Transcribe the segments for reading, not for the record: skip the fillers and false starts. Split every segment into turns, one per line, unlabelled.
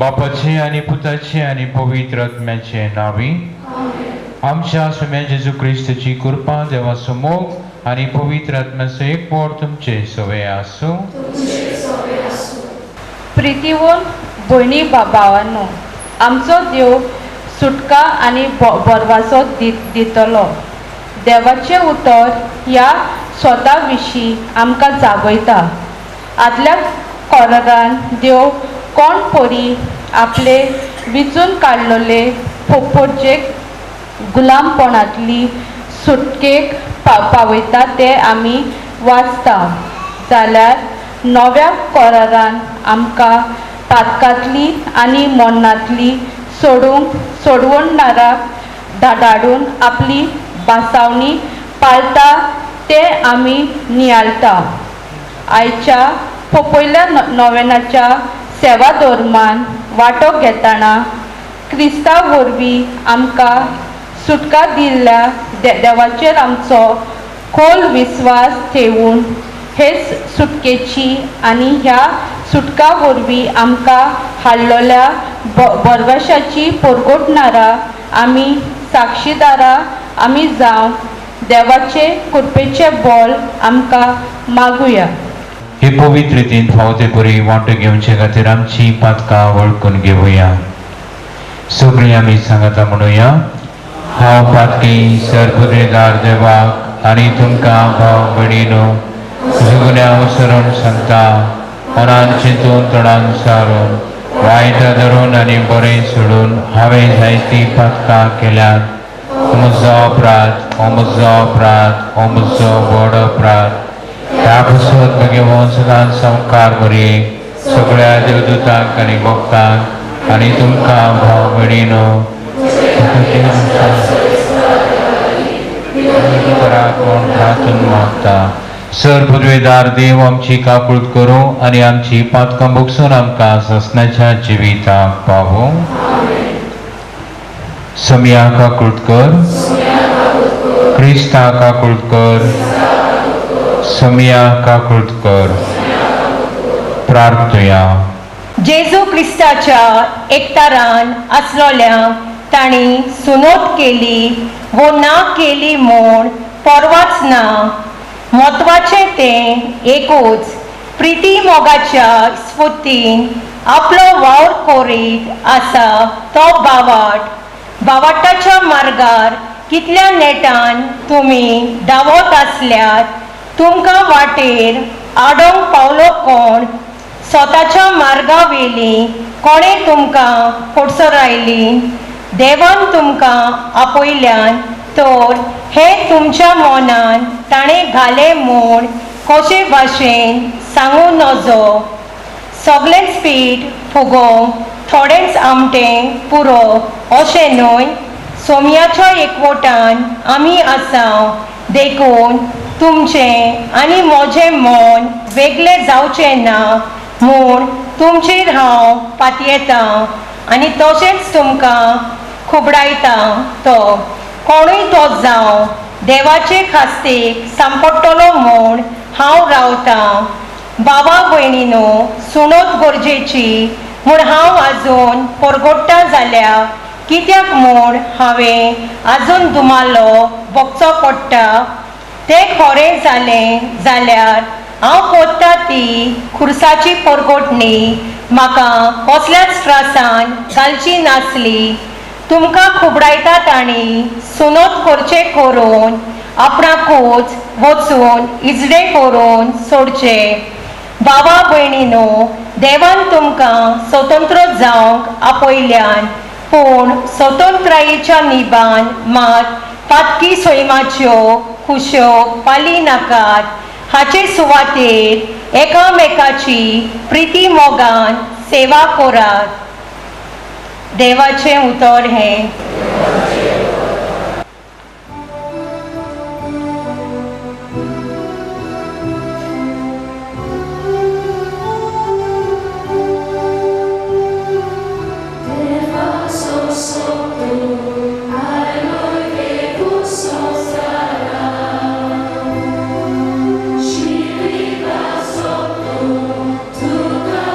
बापाचे आणि पुताचे आणि पवित्र आत्म्याचे नावी. आमच्या सुम्या जेजू ख्रिस्ताची कृपा, देवाचो मोग आणि पवित्र आत्म्याचो एकवट तुमचे सवय आसूं.
प्रितीवोन भयणी भावांनो, आमचो देव सुटका आनी बरवासो दितलो. देवाचें उतर ह्या स्वता विशीं आमकां जागयता. आदल्या कोरारान देव कोण परी आपले विचून काडलेले पोरजेक गुलामपणांतली सुटकेक पावयता ते आमी वाचता. जाल्यार नव्या कोरारान आमकां पातकांतली आनी मरणांतली सोडवणाराक धाडून आपली बासावणी पाळटा ते आमी नियाळटा. आयच्या पयल्या नोवेनाच्या सेवा धर्मान वांटो घेतना क्रिस्तांव वरवीं आमकां सुटका दिल्ल्या देवाचेर आमचो खोल विस्वास ठेवून हे सुटकेची आनी ह्या सुटका वरवीं आमकां हाडलेल्या बरवशाची परगटणारा आमी साक्षीदारां आमी जावं देवाचे कृपेचे बोल आमकां मागुया.
हे पवित्र रितीन फावते परी वांटो घेवचे खातीर आमची पातकां वळखून घेवया. सगळीं आमी सांगता म्हणुया. हांव पातकी सरपुत्रेदार देवाक आनी तुमकां भाव भयणीनो जुगण्या उसरून सांगता. मनान चिंतून तोंडान सारून वायटा धरून आनी बरें सोडून हांवें जायतीं पातकां केल्यात. हो म्हजो अपराध, हो म्हजो अपराध, हो म्हजो व्हड अपराध. ह्या पासून म्हगे वंशदान संवकार बरी सगळ्या देवदूतांक आनी भक्तांक आनी तुमकां भाव भयणीनो प्रार्थून मागता. सर पदवेदार देव आमची काकूळट करूं आनी आमची पातकां भोगसून आमकां ससनाच्या जिविताक पावो. समिया काकूळट कर, क्रिस्ता काकूळट कर, समिया काकूळट कर. प्रार्थया.
जेजू क्रिस्ताच्या एकतारान आसलोल्यांक ताणी सुनोत केली वो ना केली म्हूण परवाच ना. म्हत्वाचें तें एकूच प्रिती मोगाच्या स्फूर्तीन आपलो वावर करीत आसा तो बावाटाच्या मार्गार कितल्या नेटान तुमी धांवत आसल्यात. तुमकां वाटेर आडोंक पावलो कोण? स्वताच्या मार्गा वेली कोणें तुमकां फोडसरायली? देवान तुमकां आपयल्यान तर हें तुमच्या मनान ताणें घालें म्हूण कशे भाशेन सांगूं नजो. सगळेंच पीठ फुगोवंक थोडेंच आमटें पुरो अशें न्हय. सोमयाच्या एकवटान आमी आसा देखून तुमचें आनी म्हजें मन वेगळें जावचें ना म्हूण तुमचेर हांव पातयेतां आनी तशेंच तुमकां खुबडायता. तो कोणूय तो जावं देवाचे खास्तेक सांपडटलो म्हूण हांव रावतां. बाबा भयणीनो, सुणोत गरजेची म्हूण हांव आजून परगट्टा जाल्यार कित्याक म्हूण हांवें आजून दुमालो भोगचो पडटा. तें खरें जालें जाल्यार हांव कोत्ता ती खुर्साची परगटणी म्हाका कसल्याच त्रासान घालची नासली. तुमकां खुबडायतात आनी सुनोत करचे करून आपणाकूच वचून इजडे करून सोडचे. बाबा भयणीनो, देवान तुमकां स्वतंत्र जावंक आपयल्यान पूण स्वतंत्रायेच्या निबान मात पातकी सैमाच्यो खुश्यो पाली नाकात. हाचे सुवातेर एकामेकाची प्रिती मोगान सेवा करात. देवाचें उतर हें.
Tuka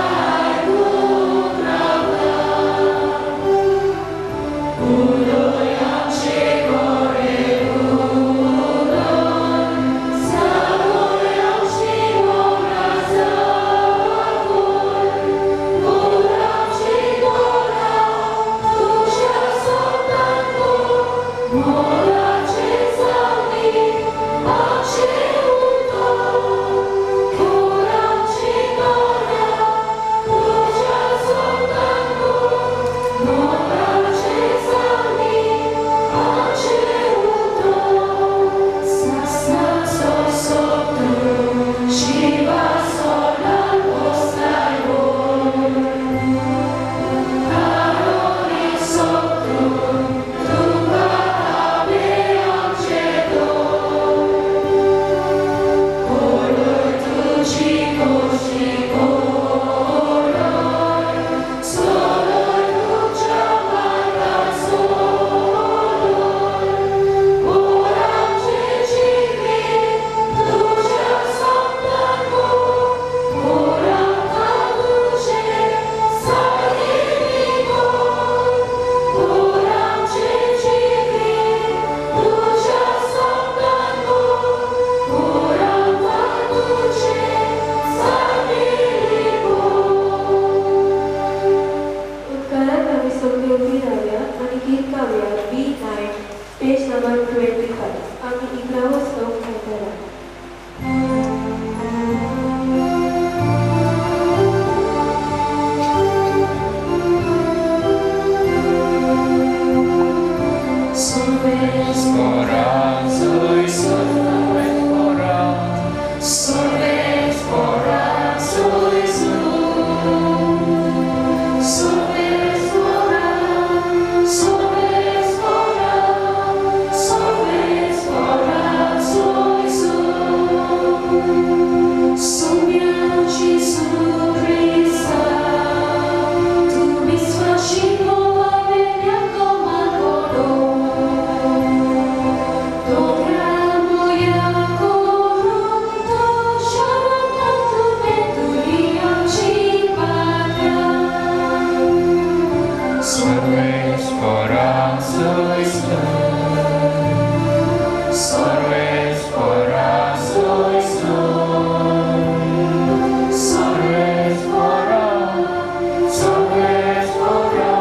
सर्वेस्परा sois tu. सर्वेस्परा sois tu. सर्वेस्परा, सर्वेस्परा,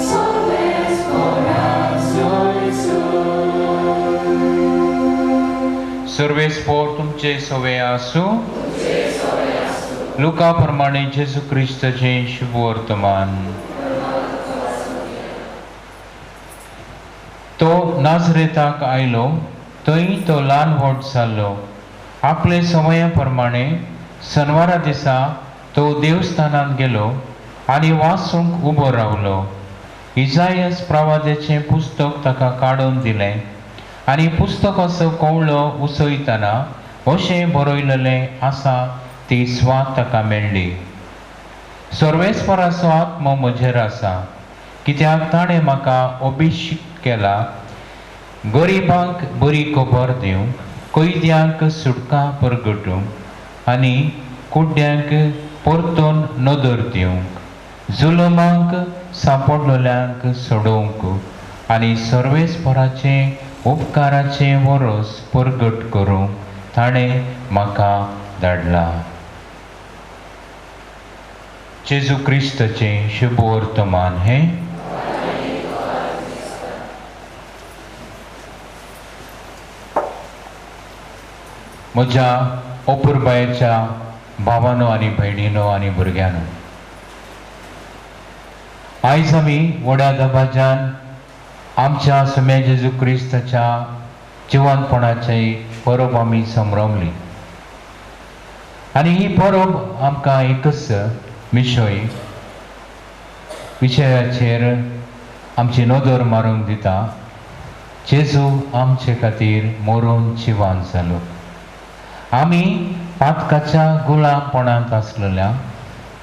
सर्वेस्परा sois tu. सर्वेस्पर तुमचे सवे आसूं. लुका प्रमाणे जेजू क्रिस्ताचे शुभ वर्तमान. तो नाझरेताक आयलो, थंय तो ल्हान व्हड जाल्लो. आपले समया प्रमाणे शेनवारा दिसा तो देवस्थानांत गेलो आनी वाचूंक उबो रावलो. इसायास प्रवाद्याचें पुस्तक ताका काडून दिलें आनी पुस्तक असो कवळो उसयतना अशें बरयलेलें आसा ती स्वात ताका मेळ्ळी. सर्वेस्पराचो आत्मो म्हजेर आसा, कित्याक ताणें म्हाका अभिषेक केला गरिबांक बरी खबर दिवंक, कैद्यांक सुटका परगटूंक आनी कुड्ड्यांक परतून नदर दिवंक, जुलमांक सांपडलेल्यांक सोडोवंक आनी सर्वेस्पराचे उपकाराचे वरोस परगट करूंक ताणें म्हाका धाडला. जेजू क्रिस्ताचे शुभ वर्तमान हें. म्हज्या अपुरबायेच्या भावानो आनी भयणीनो आनी भुरग्यांनो, आयज आमी व्हड्या दबाज्यान आमच्या सुम्या जेजू क्रिस्ताच्या जिवंतपणाची परब आमी संभ्रमली. आनी ही परब आमकां एकच विशयाचेर आमची नदर मारूंक दिता. जेजू आमचे खातीर मरून जिवंत जालो. आमी पातकाच्या गुलामपणांत आसलेल्या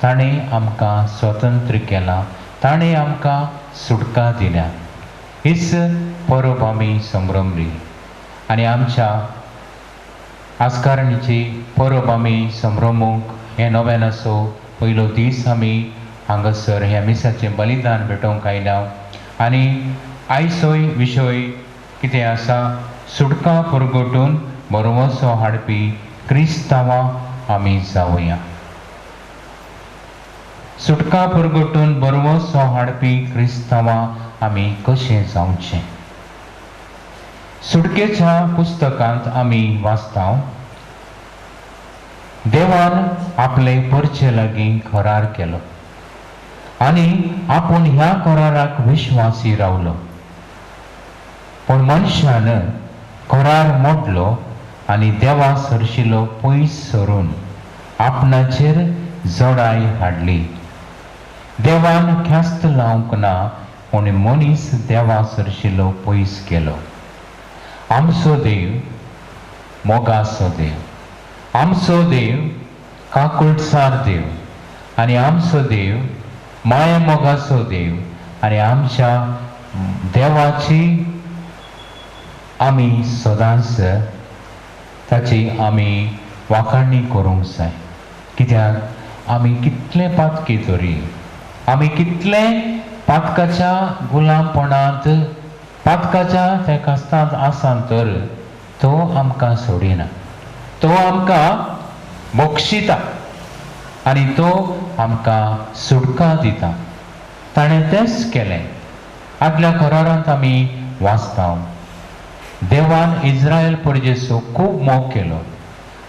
ताणें आमकां स्वतंत्र केला, ताणें आमकां सुटका दिल्या. हीच परब आमी संभ्रमली आनी आमच्या आस्कारणीची परब आमी संभ्रमूंक हे नव्यानाचो पयलो दीस आमी हांगासर ह्या मिसाचें बलिदान भेटोवंक आयल्या. आनी आयचोय विशय कितें आसा, सुटका परगटून बरवसो हाडपी क्रिस्तांवां आमी जावया. सुटका परगटून बरवसो हाडपी क्रिस्तांवां आमी कशें जावचें. सुटकेच्या पुस्तकांत आमी वाचता, देवान आपले परचे लागीं करार केलो आनी आपूण ह्या कराराक विश्वासी रावलो. पण मनशान करार मोडलो आनी देवा सरशिलो पयस सरून आपणाचेर जोडाय हाडली. देवान ख्यास्त लावंक ना पूण मनीस देवा सरशिलो पयस गेलो. आमचो देव मोगाचो देव, आमचो देव काकुळसार देव आनी आमचो देव माया मोगाचो देव. आनी आमच्या देवाची आमी सदांच ताची आमी वाखाणणी करूंक जाय. कित्याक आमी कितले पातकी तरी, आमी कितले पातकाच्या गुलामपणांत पातकाच्या त्या कास्तांत आसान तर तो आमकां सोडिना, तो आमकां बक्षिता आनी तो आमकां सुटका दिता. ताणें तेंच केलें. आदल्या करारांत आमी वाचता, देवान इस्रायल परजेचो खूब मोग केलो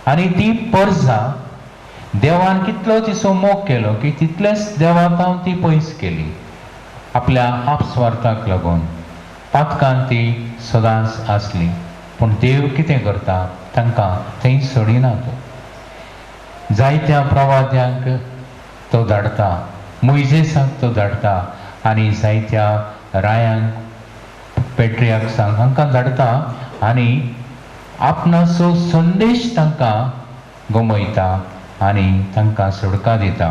आनी ती परजां देवान कितलो तिचो मोग केलो की तितलेच देवातां ती पयस केली. आपल्या आपस्वार्थाक लागून पातकांत ती सदांच आसली. पूण देव कितें करता, तांकां थंय सोडिना. तो जायत्या प्रवाद्यांक तो धाडटा, मुइजेसाक तो धाडटा आनी जायत्या रायांक पेट्रियार्क्सांक हांकां धाडटा आनी आपणाचो संदेश तांकां गमयता आनी तांकां सुटका दिता.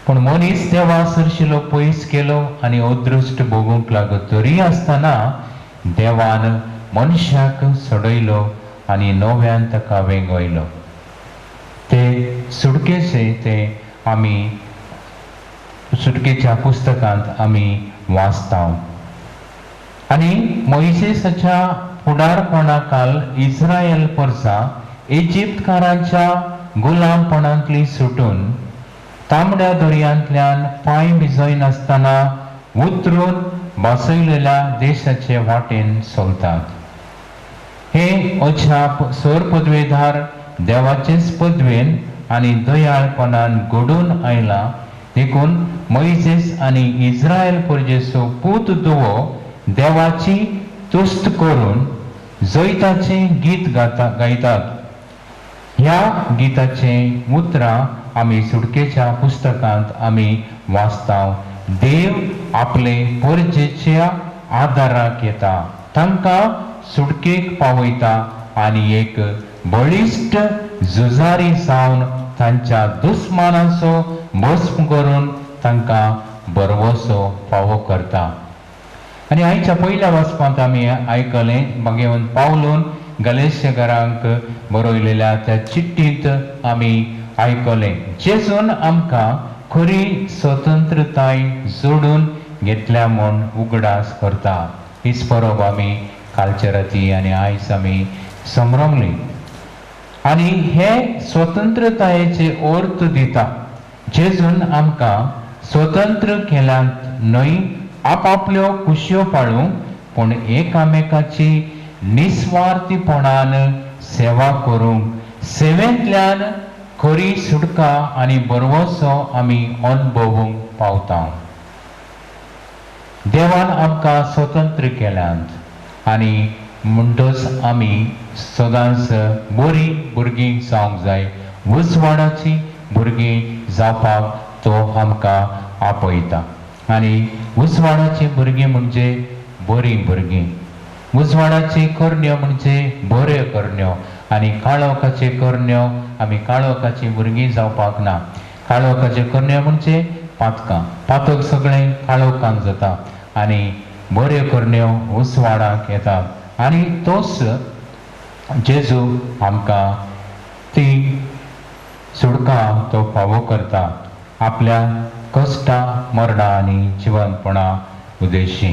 पूण मनीस देवा सरशिलो पयस केलो आनी अदृश्ट भोगूंक लागत तरी आसतना देवान मनशाक सोडयलो आनी नव्यान ताका वेगयलो. ते सुटकेचे ते आमी सुटकेच्या पुस्तकांत आमी वाचता आनी मोइसेसाच्या फुडारपणाखाल इस्रायल परसा इजिप्तकारांच्या गुलामपणांतली सुटून तांबड्या दर्यांतल्यान पांय भिजय नासतना उतरून बसयलेल्या देशाचे वाटेन चलतात. हे अजाप सोर पदवेधार देवाचेच पदवेन आनी दयाळपणान घडून आयला देखून मोइसेस आनी इस्रायल परजेचो पूत धुवो देवाची तुस्त करून जैताचे गीत गायतात. ह्या गिताचे उतरां आमी सुटकेच्या पुस्तकांत आमी वाचता. देव आपले परजेच्या आदाराक येता, तांकां सुटकेक पावयता आनी एक बळिश्ट झुजारी जावन तांच्या दुस्मानाचो भस्म करून तांकां बरवसो फावो करता. आनी आयच्या पयल्या वाचपांत आमी आयकलें भगवंत पावलोन गलेशियकारांक बरयलेल्या त्या चिठ्ठींत आमी आयकलें जेजून आमकां खरी स्वतंत्रताय जोडून घेतल्या म्हूण उगडास करता. हीच परब आमी कालच्या राती आनी आयज आमी संभ्रमली आनी हे स्वतंत्रतायेचे अर्थ दिता. जेजून आमकां स्वतंत्र केल्यांत न्हय आपापल्यो कुशयो पाळूंक पूण एकामेकाची निस्वार्थीपणान सेवा करूंक सेवेंतल्यान खरी सुटका आनी बरवसो आमी अनुभवूंक पावता. देवान आमकां स्वतंत्र केल्यांत आनी म्हणटच आमी सदांच बरी भुरगीं जावंक जाय. उजवाडाची भुरगीं जावपाक तो आमकां आपयता आनी उजवाडाची भुरगीं म्हणजे बरी भुरगीं. उजवाडाची करण्यो म्हणजे बऱ्यो करण्यो आनी काळोखाचे करण्यो आमी काळोखाची भुरगीं जावपाक ना. काळोखाचे करण्यो म्हणजे पातकां. पातक सगळें काळोखान जाता आनी बऱ्यो करण्यो उजवाडाक येतात आनी तोच जेजू आमकां ती सुटका तो फावो करता आपल्या कश्टा मरणा आनी जिवंतपणा उद्देशी.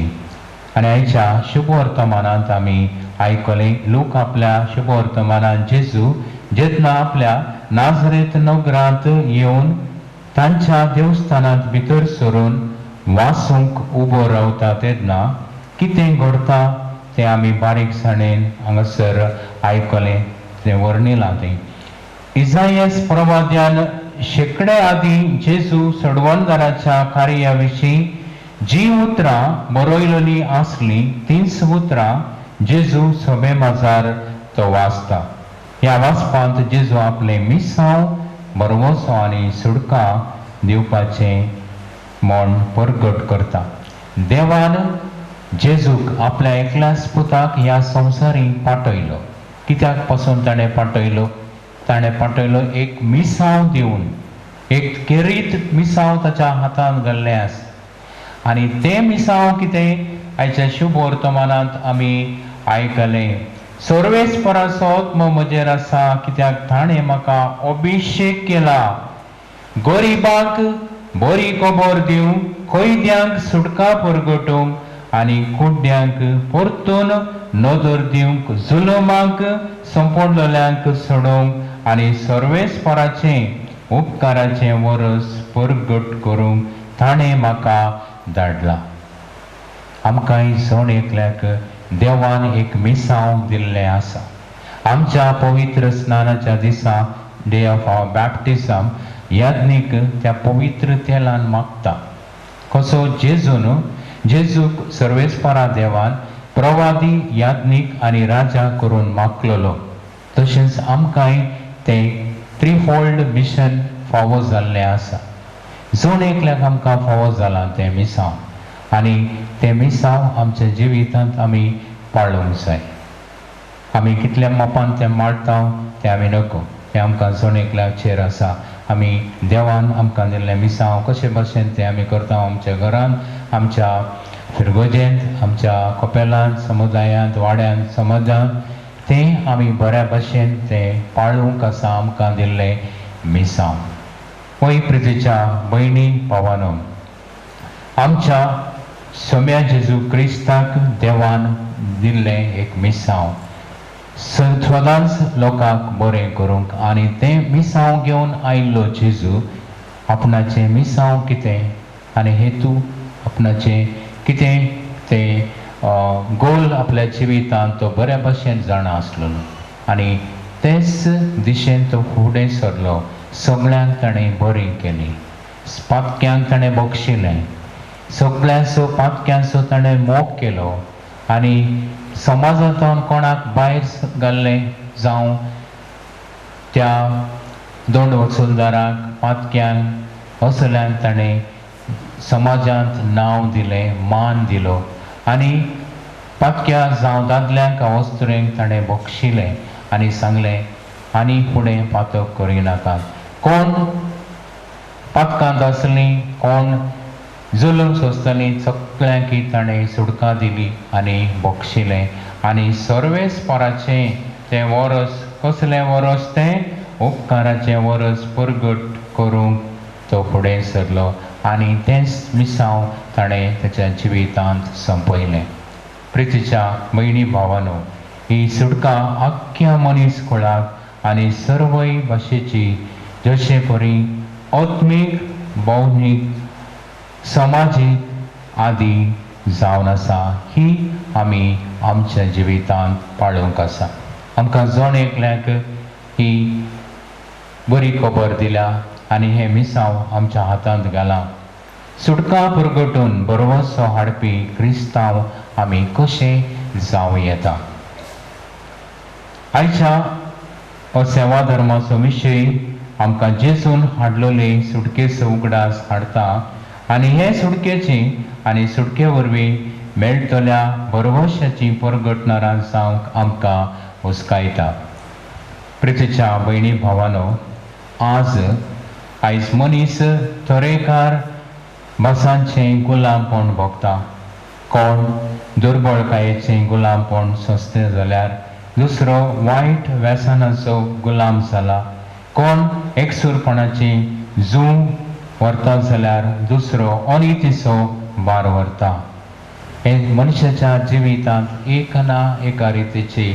आनी आयच्या शुभ वर्तमानांत आमी आयकलें लोक आपल्या शुभ वर्तमानांत जेजू जेन्ना आपल्या नाजरेत नगरांत येवन तांच्या देवस्थानांत भितर सरून वासूंक उबो रावता तेन्ना कितें घडटा तें आमी बारीकसाणेन हांगासर आयकलें, तें वर्णिलां तें. इसायास प्रवाद्यान शेकडे आदीं जेजू सडवणदाराच्या कार्या विशीं जी उतरां बरयलेलीं आसलीं तींच उतरां जेजू सभे माजार तो वाचता. ह्या वाचपांत जेजू आपले मिसांव बरवसो आनी सुटका दिवपाचें म्हण परगट करता. देवान जेजूक आपल्या एकल्याच पुताक ह्या संवसारीक पाठयलो. कित्याक पासून ताणें पाठयलो? ताणें पाठयलो एक मिसांव दिवन, एक केरीत मिसांव ताच्या हातांत घाल्लें आसा आनी तें मिसांव कितें आयच्या शुभ वर्तमानांत आमी आयकलें. सर्वेस्पराचो आत्मो म्हजेर आसा कित्याक ताणें म्हाका अभिशेक केला गरीबाक बरी खबर दिवंक, कैद्यांक सुटका परगटूंक आनी कुड्ड्यांक परतून नदर दिवंक, जुलमांक संपडलेल्यांक सोडूंक आनी सर्वेस्पराचें उपकाराचें वरस परगट करूंक ताणें म्हाका धाडला. आमकांय जण एकल्याक देवान एक मिसांव दिल्लें आसा. आमच्या पवित्र स्नानाच्या दिसा डे ऑफ आवर बॅप्टिझम याज्ञीक त्या पवित्र तेलान मागता. कसो जेजूक सर्वेस्परा देवान प्रवादी याज्ञीक आनी राजा करून मागलेलो तशेंच आमकांय तें थ्रीफोल्ड मिशन फावो जाल्लें आसा. जण एकल्याक आमकां फावो जाला तें मिसांव आनी तें मिसांव आमच्या जिवितांत आमी पाळूंक जाय. आमी कितल्या मापान तें मारता तें आमी नकळो, तें आमकां जण एकल्याचेर आसा. आमी देवान आमकां दिल्लें मिसांव कशे भाशेन तें आमी करता आमच्या घरांत, आमच्या फिरगोजेंत, आमच्या कपेलांत, समुदायांत, वाड्यांत, समाजांत तें आमी बऱ्या भाशेन तें पाळूंक आसा आमकां दिल्लें मिसांव. वय प्रितीच्या भयणी भावानो, आमच्या सोम्या जेजू क्रिस्ताक देवान दिल्ले एक मिसांव सदांच लोकांक बरें करूंक आनी तें मिसांव घेवन आयिल्लो जेजू आपणाचें मिसांव कितें आनी हेतू आपणाचें कितें तें गोल आपल्या जिवितांत तो बऱ्या भशेन जाणा आसलो आनी तेच दिशेन तो फुडें सरलो. सगळ्यांक ताणें बरें केलें, पातक्यांक ताणें बक्षिलें, सगळ्यांचो पातक्यांचो ताणें मोग केलो आनी समाजांतून कोणाक भायर घाल्लें जावं त्या दोंड वसूलदाराक पातक्यांक असल्यांक ताणें समाजांत नांव दिलें, मान दिलो आनी पातक्या जावं दादल्यांक वस्तुरेंक ताणें बक्षिलें आनी सांगलें आनी फुडें पातक करिनाकात. कोण पातकांत आसलीं, कोण जुलूम सोंसतलीं, सगळ्यांक ताणें सुडका दिली आनी बक्षिलें आनी सर्वेस्पराचें तें वरस, कसलें वरस तें उपकाराचें वरस परगट करूंक तो फुडें सरलो आनी तेंच मिसांव ताणें ताच्या जिवितांत संपयलें. प्रितीच्या भयणी भावानो, ही सुडका आख्ख्या मनीस कुळाक आनी सर्वय भाशेची जशे परी आत्मीक, भौनीक, समाजीक आदी जावन आसा ही आमी आमच्या जिवितांत पाळूंक आसा. आमकां जण एकल्याक ही बरी खबर दिल्या आनी हें मिसांव आमच्या हातांत घालां. सुडका परगटून बरवसो हाडपी क्रिस्तांव आमी कशें जावं येता. आयच्या सेवा धर्माचो विशय आमकां जेजून हाडलोले सुडकेचो उगडास हाडटा आनी हे सुडकेची आनी सुडके वरवीं मेळटल्या बरवशाची परगटणारां जावंक आमकां हुस्कायता. प्रितीच्या भयणी भावानो, आयज मनीस तरेकार भासांचें गुलामपण भोगता. कोण दुर्बळकायेचें गुलामपण सोंसलें जाल्यार दुसरो वायट व्यसनाचो गुलाम जाला. कोण एकसूरपणाची जूं व्हरता जाल्यार दुसरो अनितीचो भार व्हरता. हे मनशाच्या जिवितांत एक ना एका रितीची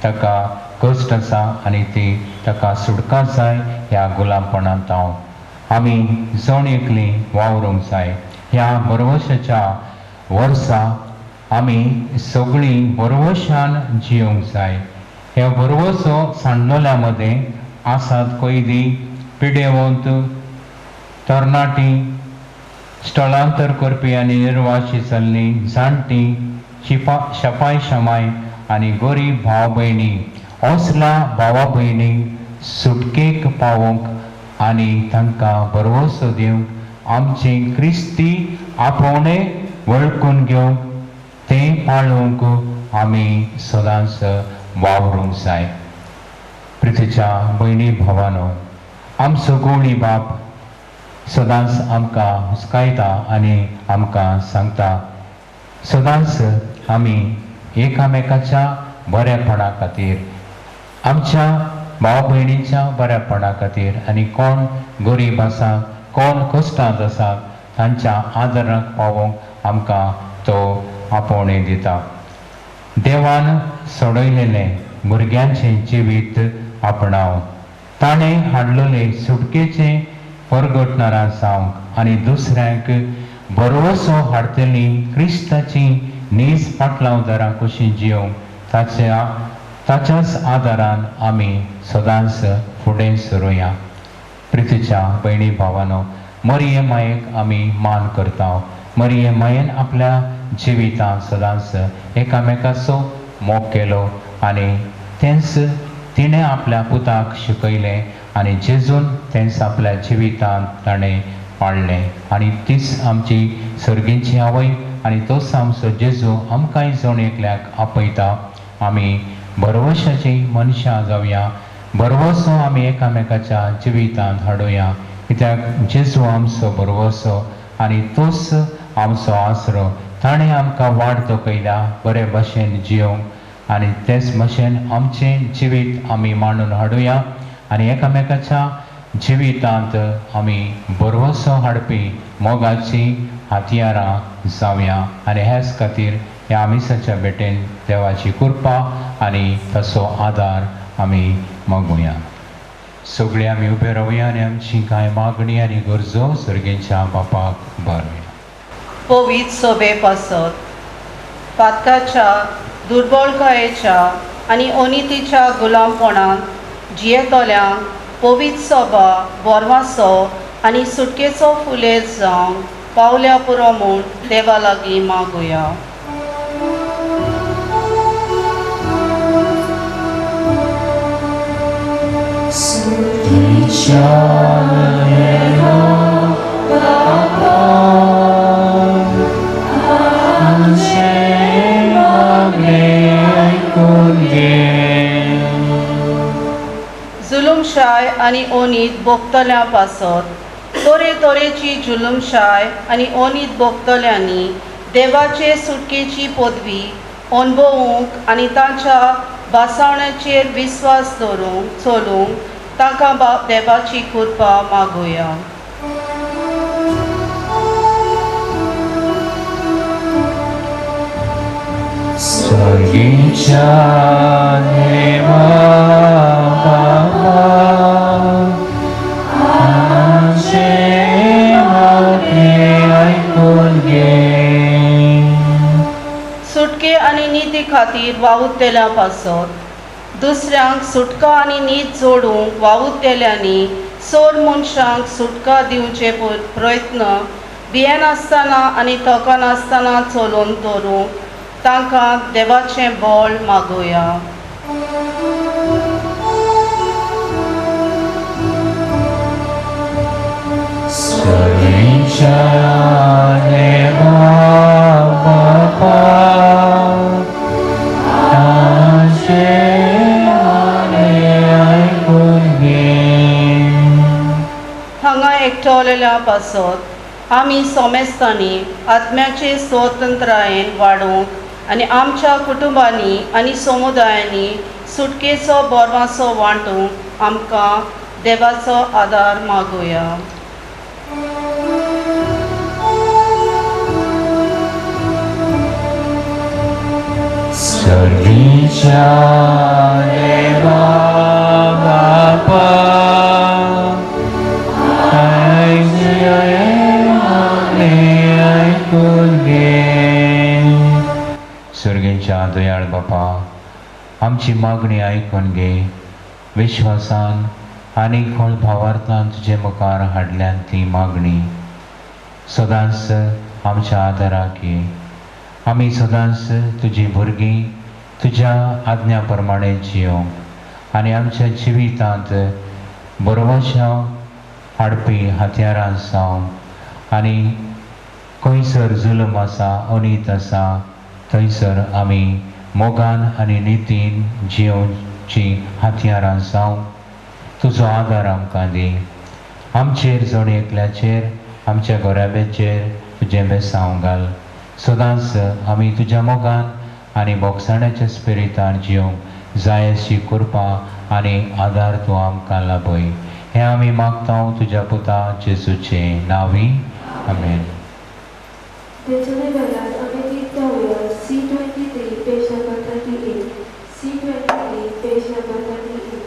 ताका कश्ट आसा आनी ती ताका सुडका जाय ह्या गुलामपणांत आमी जण एकलीं वावरूंक जाय. ह्या बरवशाच्या वर्सा आमी सगळीं बरवशान जियोंक जाय. ह्या बरवसो सांडलोल्या मदें आसात कैदी, पिडेवंत, तरणाटी, स्थळांतर करपी आनी निर्वाशी जाल्लीं, जाणटीं, शपाय शमाय आनी गरीब भाव भयणी. असल्या भावा भयणी सुटकेक पावोवंक आनी तांकां बरवसो दिवंक आमची क्रिस्ती आपोवणें वळखून घेवंक तें पाळूंक आमी सदांच वावरूंक जाय. प्रितीच्या भयणी भावानो, आमचो गवळी बाप सदांच आमकां हुस्कायता आनी आमकां सांगता सदांच आमी एकामेकाच्या बरेपणा खातीर, आमच्या भाव भयणीच्या बरेपणा खातीर आनी कोण गरीब आसा, कोण कश्टांत आसा तांच्या आदाराक पावोवंक आमकां तो आपोवणें दिता. देवान सोडयलेलें भुरग्यांचें जिवीत आपणाव, ताणें हाडलोले सुटकेचें परगटणारां जावंक आनी दुसऱ्यांक बरवसो हाडटली क्रिस्ताची नीज पाटलांवदारां कशीं जियोंक ताच्याच आदारान आमी सदांच फुडें सरुया. प्रितीच्या भयणी भावानो, मरिये मायेक आमी मान करता. मरिये मायेन आपल्या जिवितांत सदांच एकामेकाचो मोग केलो आनी तेंच तिणें आपल्या पुताक शिकयलें आनी जेजून तेंच आपल्या जिवितांत ताणें पाळलें आनी तीच आमची सर्गेची आवय आनी तोच आमचो जेजू आमकांय जण एकल्याक आपयता. आमी बरवशाची मनशां जावया, बरवसो आमी एकामेकाच्या जिवितांत हाडुया, कित्याक जेजू आमचो बरवसो आनी तोच आमचो आसरो. ताणें आमकां वाट दाखयल्या बरे भशेन जियोंक आनी तेच भशेन आमचें जिवीत आमी मांडून हाडुया आनी एकामेकाच्या जिवितांत आमी बरवसो हाडपी मोगाची हातयारां जावया आनी हेच खातीर ह्या आमिसाच्या बेटेन देवाची कृपा आनी तसो आदार आमी मागुया. सगळीं आमी उबे रावया आनी आमची कांय मागणी आनी गरजो सर्गेच्या बापाक बारया.
पवित्र सोबे पासत पातकाच्या दुर्बळकायेच्या आनी अनितीच्या गुलामपणान जियेतल्यांक पवित्र सोबा बोरवासो आनी सुटकेचो फुलेर जावंक पावल्या पुरो म्हूण देवा लागीं मागुया. जुलुमशाय आनी ओनीत भोगतल्या पासत तोरे तोरेची जुलुमशाय आनी ओनीत भोगतल्यांनी देवाचे सुटकेची पदवी अणभवूंक आनी तांच्या बासावण्याचेर विस्वास दवरूंक चलूंक तांकां देवाची कृपा मागुया.
सर्गेच्या देवा बाबा आमचे मागणे ऐकून घे.
सुटके आनी नीती खातीर वावुरतेल्या पासत दुसऱ्यांक सुटका आनी नीत जोडूंक वावुरतेल्यांनी सोर मनशांक सुटका दिवचे प्रयत्न भियेनासतना आनी तोखनासतना चलोवन दवरूंक तांकां देवाचें बळ मागुया.
सर्गेच्या देवा बाबा आमचे
हांगा एकठावलेल्या पासत आमी सोमेस्तांनी आत्म्याचे स्वतंत्रायेन वाडूंक आनी आमच्या कुटुंबांनी आनी समुदायांनी सुटकेचो बोरवासो वांटूंक आमकां देवाचो आदार मागुया.
सर्गेच्या देवा बापा ऐकून घे. सर्गेच्या दयाळ बापा आमची मागणी आयकून घे. विश्वासान आनी खोल भावार्थान तुजे मुखार हाडल्यान ती मागणी सदांच आमच्या आदाराक घे. आमी सदांच तुजी भुरगीं तुज्या आज्ञा प्रमाणे जियोंक आनी आमच्या जिवितांत बरोवशा हाडपी हातयारां जावंक आनी खंयसर जुलम आसा अनीत आसा थंयसर आमी मोगान आनी नितीन जियोवची हातयारां जावंक तुजो आदार आमकां दी. आमचेर जण एकल्याचेर आमच्या गोराब्याचेर तुजें बेसांव घाल. सदांच आमी तुज्या मोगान आनी बोगसाण्याच्या स्पिरितान जियोंक जाय अशी कृपा आनी आदार तूं आमकां लाभय. हें आमी मागता तुज्या पुता जेजूचे नांवी. आमेन.
तेचेले वेळार आमी गीत गावया C23 page number 38. C23 page number 38.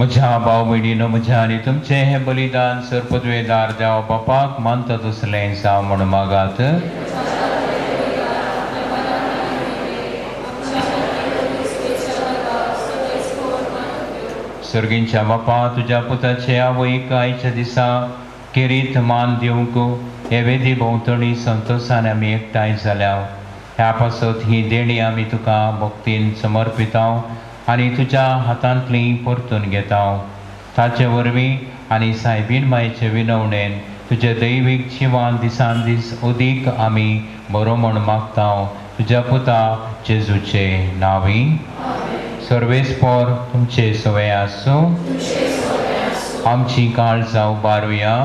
म्हज्या भाव भयणीनो, म्हज्या आनी तुमचे हे बलिदान सरपदवेदार देवा बापाक मानता तसलें जावं म्हण मागात. सर्गींच्या बापा, तुज्या पुताचे आवयक आयच्या दिसा किरीत मान दिवंक हे वेदी भोंवतणी संतोशान आमी एकठांय जाल्या. ह्या पासत ही देणी आमी तुका भक्तीन समर्पिता आनी तुज्या हातांतली परतून घेता. ताचे वरवीं आनी सायबीन मायेचे विनवणेन तुजे दैवीक जिवान दिसान दीस अदीक आमी बरो म्हण मागता. तुज्या पुता जेजूचे नांवी. सर्वेस्पर तुमचे सवय आसूं. आमची काळजां उबारुया.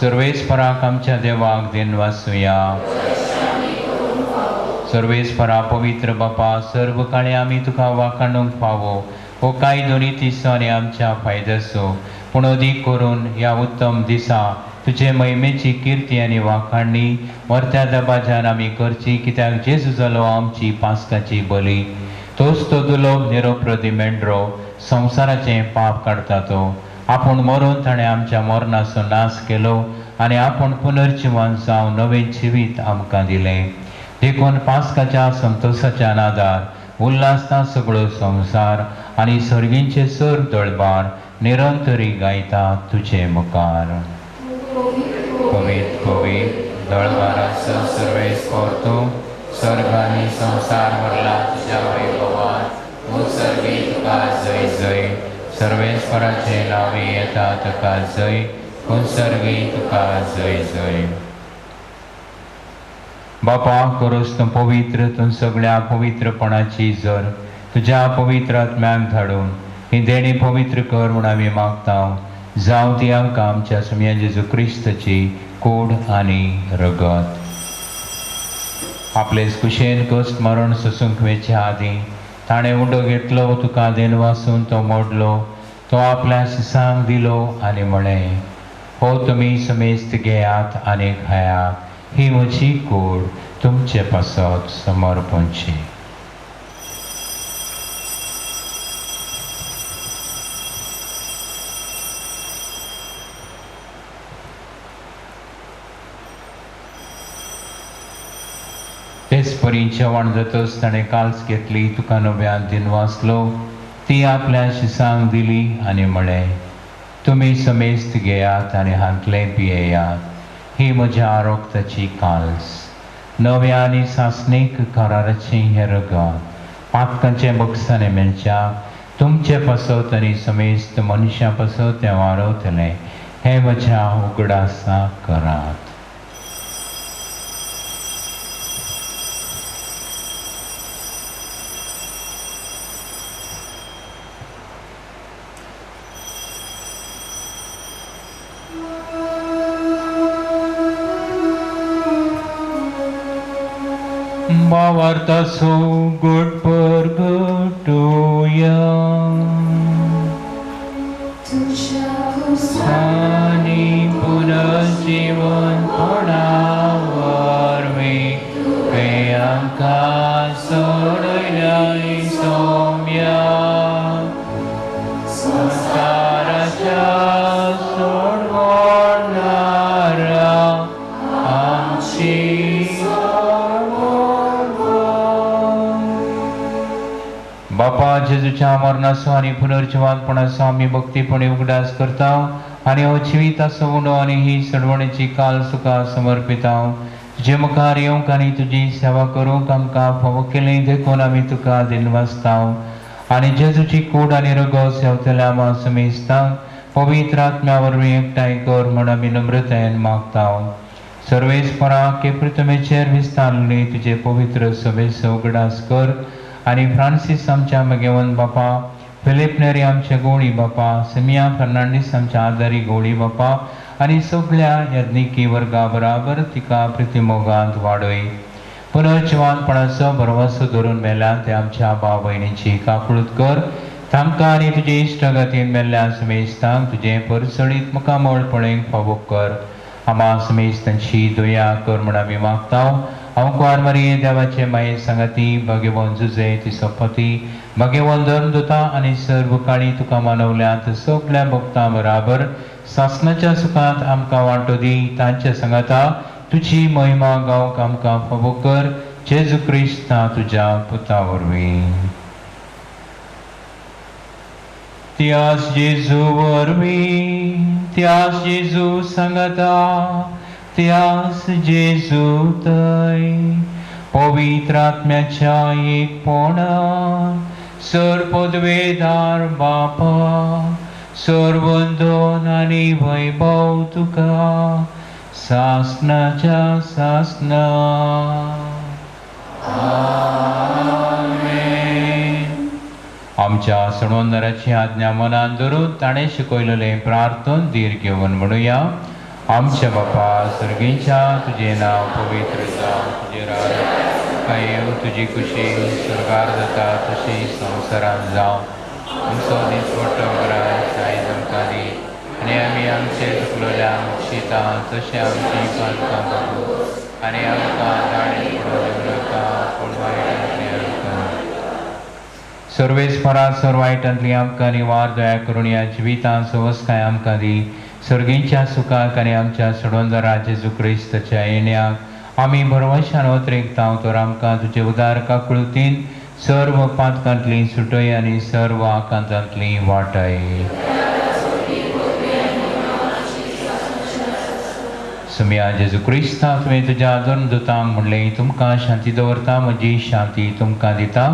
सर्वेस्पराक आमच्या देवाक दिन वाचुया. सर्वेस्परा पवित्र बापा, सर्व काळे आमी तुका वाखाणूंक फावो. हो कांय दोनी तिसो आनी आमच्या फायद्याचो, पूण अदीक करून ह्या उत्तम दिसा तुजे महिमेची किर्ती आनी वाखाणणी वर्त्या दबाज्यान आमी करची, कित्याक जेजू जालो आमची पास्काची बली. तोच तो दुलोभ निरोप्रदी मेंढरो संवसाराचें पाप काडटा तो. आपूण मरून ताणें आमच्या मरणाचो नाश केलो आनी आपूण पुनर्जिवन जावन नवें जिवीत आमकां दिलें. देखून पास्काच्या संतोशाच्या नादार उल्हासता सगळो संवसार आनी सर्गींचे सर दळबार निरंतरी गायता तुजे मुखार. पवित्र पवित्र दळबाराचो सर्वेस्पर तूं, सर्ग आनी संवसार भरला तुज्या वैभवान. मुसर्गी तुका जय जय. सर्वेस्पराचे नांवे येता तुका जय. मुसर्गी तुका जय जय. बापा, करोस तूं पवित्र, तूं सगळ्या पवित्रपणाची जर तुज्या पवित्र आत्म्याक धाडून ही देणी पवित्र कर म्हूण आमी मागता. जावं ती आमकां आमच्या सुम्या जेजू क्रिस्ताची कूड आनी रगत. आपलेच कुशेन कश्ट मरण सोसूंक वेचे आदीं ताणें उंडो घेतलो, तुका देन वासून तो मोडलो. तो आपल्या शिसांक दिलो आनी म्हळें, हो तुमी समेस्त घेयात आनी खायात. ही म्हजी कूड तुमचे पासत समर्पणची. तेच परी जेवण जातच ताणें काल्स घेतली, तुका नव्यान दिन वाचलो. ती आपल्या शिसांक दिली आनी म्हळें, तुमी समेस्त घेयात आनी हांतले पियेयात. ही म्हज्या रोगताची काल्स, नव्या आनी सासणीक कराराची हें रगत, पातकांचे बक्षाने मेलच्या तुमचे पासत आनी समेस्त मनशां पासत तें वाडवतलें. हें म्हज्या उगडासा करात. Bavartaso good purgatoria. Sani punarjivan panavar me Priyanka sodayai somya Samsaracha sodvarnara amchi बापा, जेजूच्या मरणाचो आनी पुनर्जिवानपणाचो आमी भक्तीपणे उगडास करता आनी हो जिविताचो उणो आनी ही सडवणेची काल तुका समर्पिता. तुजे मुखार येवंक आनी तुजी सेवा करूंक आमकां फावो केलें, देखून आमी तुका दिन वाचता आनी जेजूची कूड आनी रगत सेवतल्या आमा समेजता. पवित्र आत्म्या वरवीं एकठांय कर म्हण आमी नम्रतायेन मागता. सर्वेस्पराक हे पृथ्वीचेर विस्तारली तुजे पवित्र सभेचो उगडास कर आनी फ्रांसीस आमच्या मगेवन बापा, फिलिप नेरी आमचे गोळी बापा, सिमिया फर्नांडीस आमच्या आदारी गोळी बापा आनी सगळ्या यज्ञिकी वर्गा बराबर तिका प्रतिमोगांत वाडय. पुनर्जिवानपणाचो भरवसो धरून मेल्यान ते आमच्या भाव भयणीची काकूळट कर. तांकां आनी तुजे इश्टगतीन मेल्ल्या समेस्तांक तुजें परसळीत मुखामळ पळोवंक फावो कर. आमा समेस्तांची दया कर म्हण आमी मागता अंकुआर मरिये देवाचे माये संगती भगेवन जुजे ती सपती भगेवन धर्मदुता आणि सर्व काळी तुका मानवल्यात सगळ्या भक्तां बराबर सासणाच्या सुखात आमकां वांटो दी तांच्या संगता तुझी महिमा गावक आमकां फावो कर जेजू क्रिस्ता तुझ्या पुता वरवीं त्यास जेजू वरवीं त्यास जेजू संगता त्यास जेजू तय पवित्र आत्म्याच्या एकपणा सर्वपदवेदार बापा सर्वंदोन आणि वैभव तुका सासनाच्या सासना आमेन. आमच्या सणवंदराची आज्ञा मनान धरून ताणें शिकयलेलें प्रार्थन धीर घेवन म्हणुया. आमच्या बापा सर्गेच्या तुझे नाव पवित्र जावं तुझे राज येव तुझी कुशी स्वर्गार जाता तशी संवसारांत जावं आमचो दीस पडटो वगडास आयज आमकां दी आनी आमी आमचे चुकलोल्यांक शिता तशें आमची पातकां बघू आनी आमकां दाळें पडोवंक नाका पूण वायटांतल्यान सर्वेस्परा सर्व वायटांतली आमकां निवार दया करून ह्या जिवितांत सवस्काय आमकां दी सर्गेच्या सुखाक आनी आमच्या सडवंदरा जेजू क्रिस्ताच्या येण्याक आमी भरवशान वत्रेकता तर आमकां तुजे उदार काकुळतीन सर्व पातकांतली सुटय आनी सर्व आकांतांतली वाटाय. सुम्या जेजू क्रिस्ता तुवें तुज्या धर्मदुतांक म्हणलें तुमकां शांती दवरता म्हजी शांती तुमकां दिता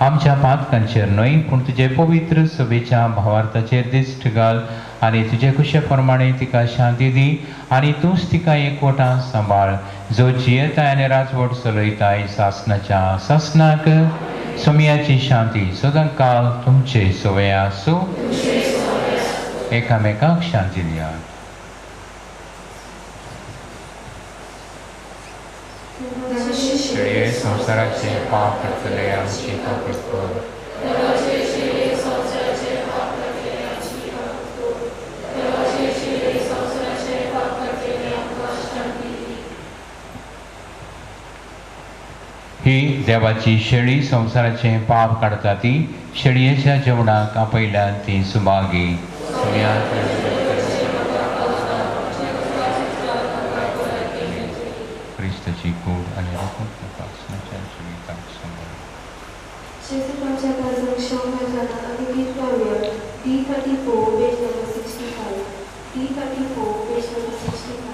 आमच्या पातकांचेर न्हय पूण तुजे पवित्र सभेच्या भावार्थाचेर दिश्ट घाल आनी तुजे कुशे प्रमाणे तिका शांती दी आनी तूंच तिका एकवटां सांबाळ जो जियेताय आनी राजवट चलयताय सासनाच्या सासनाक सुम्याची शांती सदां काल तुमचे सवय आसूं एकामेकाक शांती दिया. शेळये संवसाराचे पाप करतले आमची पापी कर ही देवाची शेळी संवसाराचे पाप काढता ती शेळयेच्या जेवणाक आपयल्यान ती सुभागी. क्रिस्ताची कूड आनी रक्षणाच्या जिविताक सांबाळ.
Chesapeake Gazette Showmezana Adigit Warrior D34 page number 65 D34 page number 65.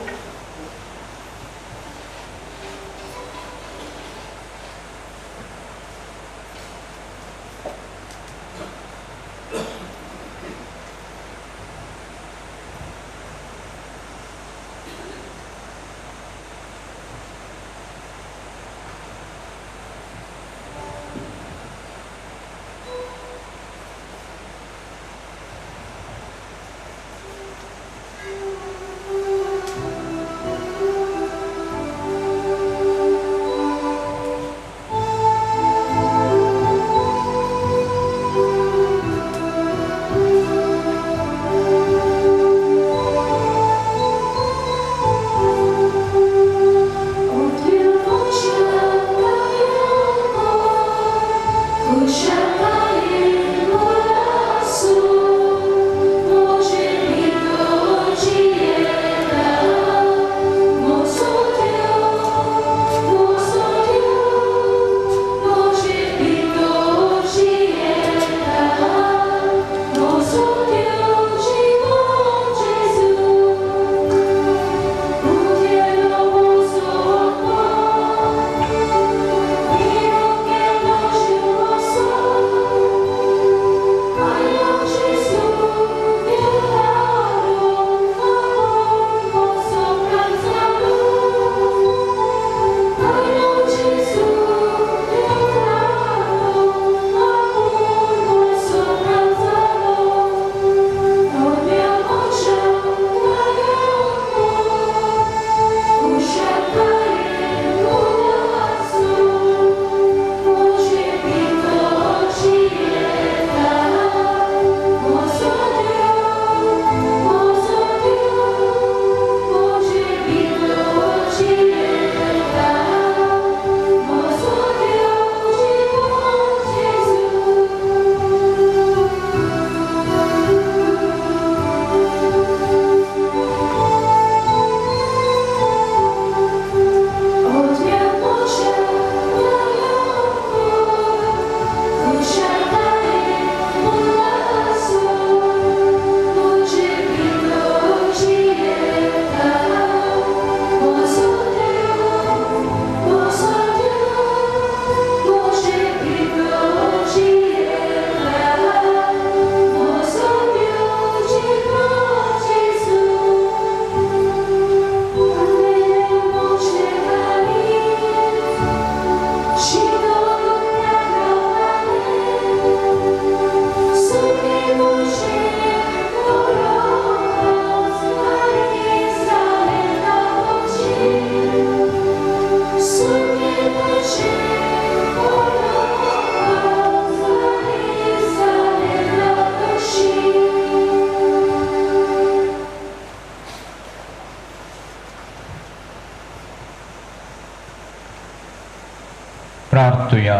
मागतुया.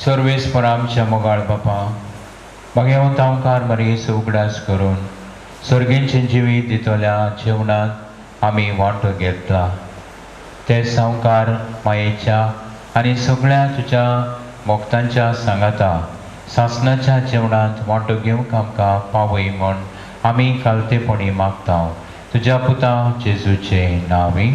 सर्वेस्पर आमच्या मोगाळ बापा, भगवंत ओंकार मरेस उगडास करून सर्गेंचे जिवीत दितल्या जेवणात आमी वांटो घेतला. ते संवकार मायेच्या आनी सगळ्या तुज्या भक्तांच्या सांगाता सासणाच्या जेवणात वांटो घेवंक आमकां पावय म्हण आमी कालतेपणी मागता. तुज्या पुता जेजूचे नांवी.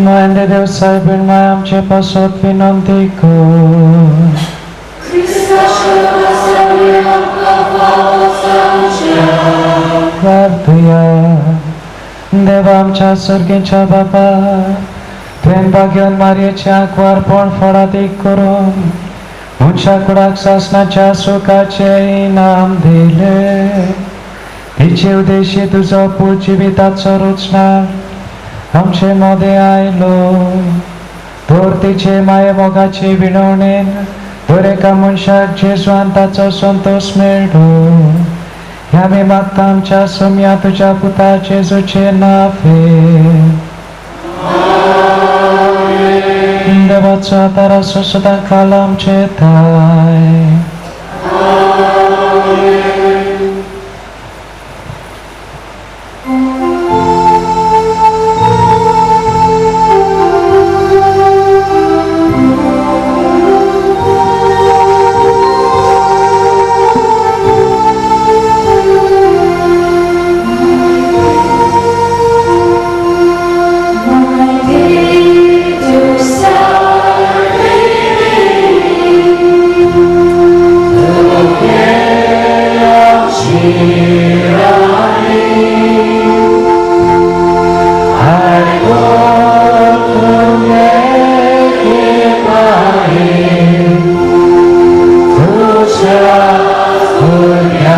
Mędy Deus saibin mai amce pasot vinantico. Vartuya देवा आमच्या सर्गीच्या बाबा प्रेम भाग्यवान मारियेच्या अर्पण फळादीक करून उंच्या कुडाक शासनाच्या सुखाचे इनाम दिले. तिचे उद्देशी तुझो पूर जिविताचो रुचणार आमचे मध्ये आयलो. तर तिचे माये मोगाची विणवणेन दर एका मनशाक जेजुआन ताचो संतोष मेळ्ळो. ह्या मी मागता आमच्या सोम्या तुझ्या पुता जेजूचे नावे. देवाचो आदार असो सदांकाल आमचे थाय.
Tuja, Tuja,